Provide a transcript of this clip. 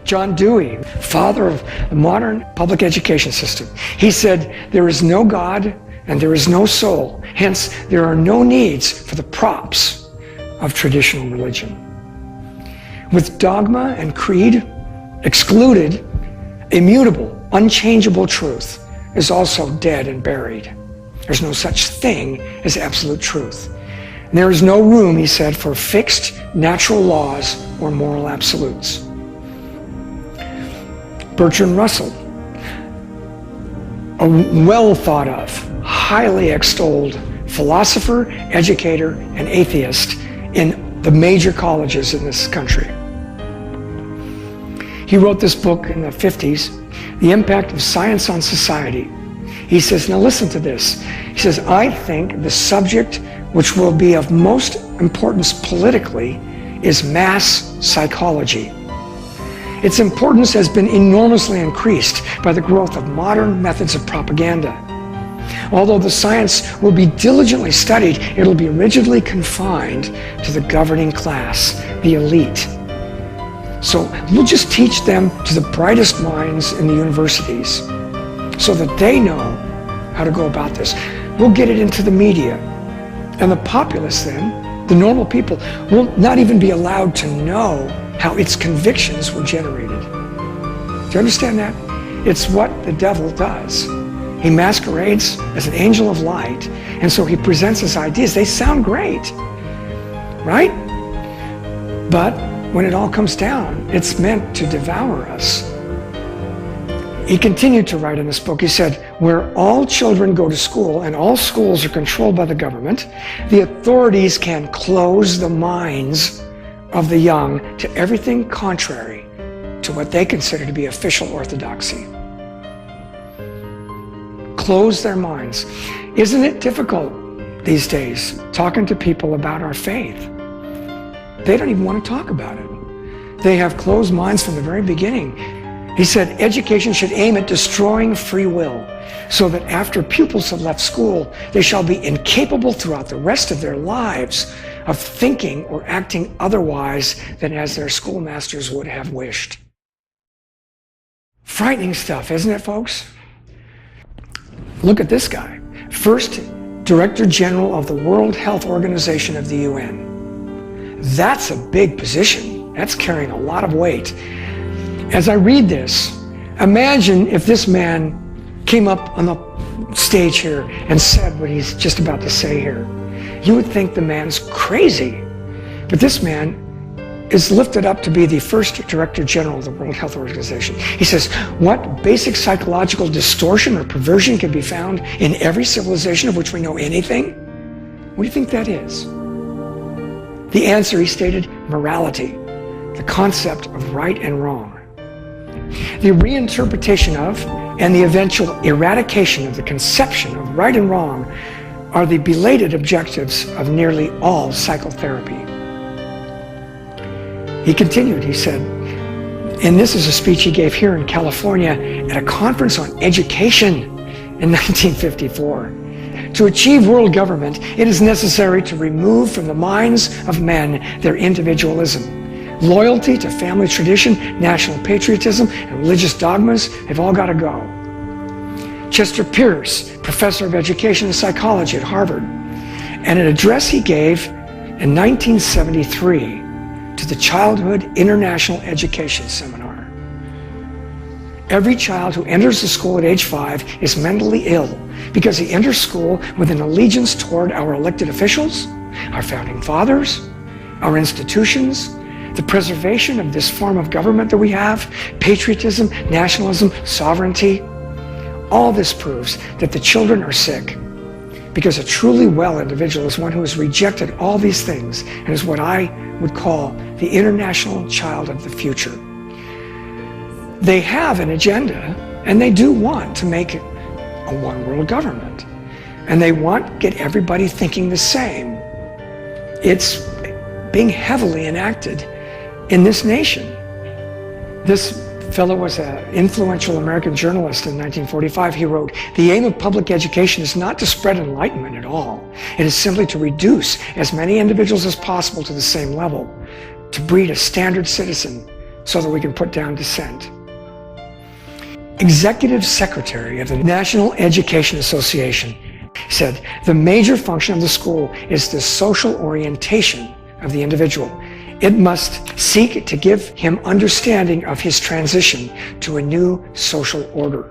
John Dewey, father of the modern public education system, he said, "There is no God and there is no soul. Hence, there are no needs for the props of traditional religion." With dogma and creed excluded, immutable, unchangeable truth is also dead and buried. There's no such thing as absolute truth. And there is no room, he said, for fixed natural laws or moral absolutes. Bertrand Russell, a well thought of, highly extolled philosopher, educator, and atheist in the major colleges in this country. He wrote this book in the 50s, The Impact of Science on Society. He says, now listen to this. He says, "I think the subject which will be of most importance politically is mass psychology. Its importance has been enormously increased by the growth of modern methods of propaganda. Although the science will be diligently studied, it'll be rigidly confined to the governing class, the elite. So we'll just teach them to the brightest minds in the universities so that they know how to go about this. We'll get it into the media. And the populace then, the normal people, will not even be allowed to know how its convictions were generated." Do you understand that? It's what the devil does. He masquerades as an angel of light, and so he presents his ideas. They sound great, right? But when it all comes down, it's meant to devour us. He continued to write in this book, he said, "Where all children go to school and all schools are controlled by the government, the authorities can close the minds of the young to everything contrary to what they consider to be official orthodoxy." Close their minds. Isn't it difficult these days talking to people about our faith? They don't even want to talk about it. They have closed minds from the very beginning. He said, "Education should aim at destroying free will, so that after pupils have left school, they shall be incapable throughout the rest of their lives of thinking or acting otherwise than as their schoolmasters would have wished." Frightening stuff, isn't it, folks? Look at this guy. First Director General of the World Health Organization of the UN. That's a big position. That's carrying a lot of weight. As I read this, imagine if this man came up on the stage here and said what he's just about to say here. You would think the man's crazy. But this man is lifted up to be the first Director General of the World Health Organization. He says, what basic psychological distortion or perversion can be found in every civilization of which we know anything? What do you think that is? The answer, he stated, morality, the concept of right and wrong. The reinterpretation of and the eventual eradication of the conception of right and wrong are the belated objectives of nearly all psychotherapy. He continued, he said, and this is a speech he gave here in California at a conference on education in 1954. To achieve world government, it is necessary to remove from the minds of men their individualism. Loyalty to family tradition, national patriotism, and religious dogmas have all got to go. Chester Pierce, professor of education and psychology at Harvard, and an address he gave in 1973 to the Childhood International Education Seminar. Every child who enters the school at age 5 is mentally ill because he enters school with an allegiance toward our elected officials, our founding fathers, our institutions, the preservation of this form of government that we have, patriotism, nationalism, sovereignty. All this proves that the children are sick because a truly well individual is one who has rejected all these things and is what I would call the international child of the future. They have an agenda and they do want to make it a one world government. And they want to get everybody thinking the same. It's being heavily enacted in this nation. This fellow was an influential American journalist in 1945. He wrote, "The aim of public education is not to spread enlightenment at all. It is simply to reduce as many individuals as possible to the same level, to breed a standard citizen so that we can put down dissent. Executive Secretary of the National Education Association said, the major function of the school is the social orientation of the individual. It must seek to give him understanding of his transition to a new social order.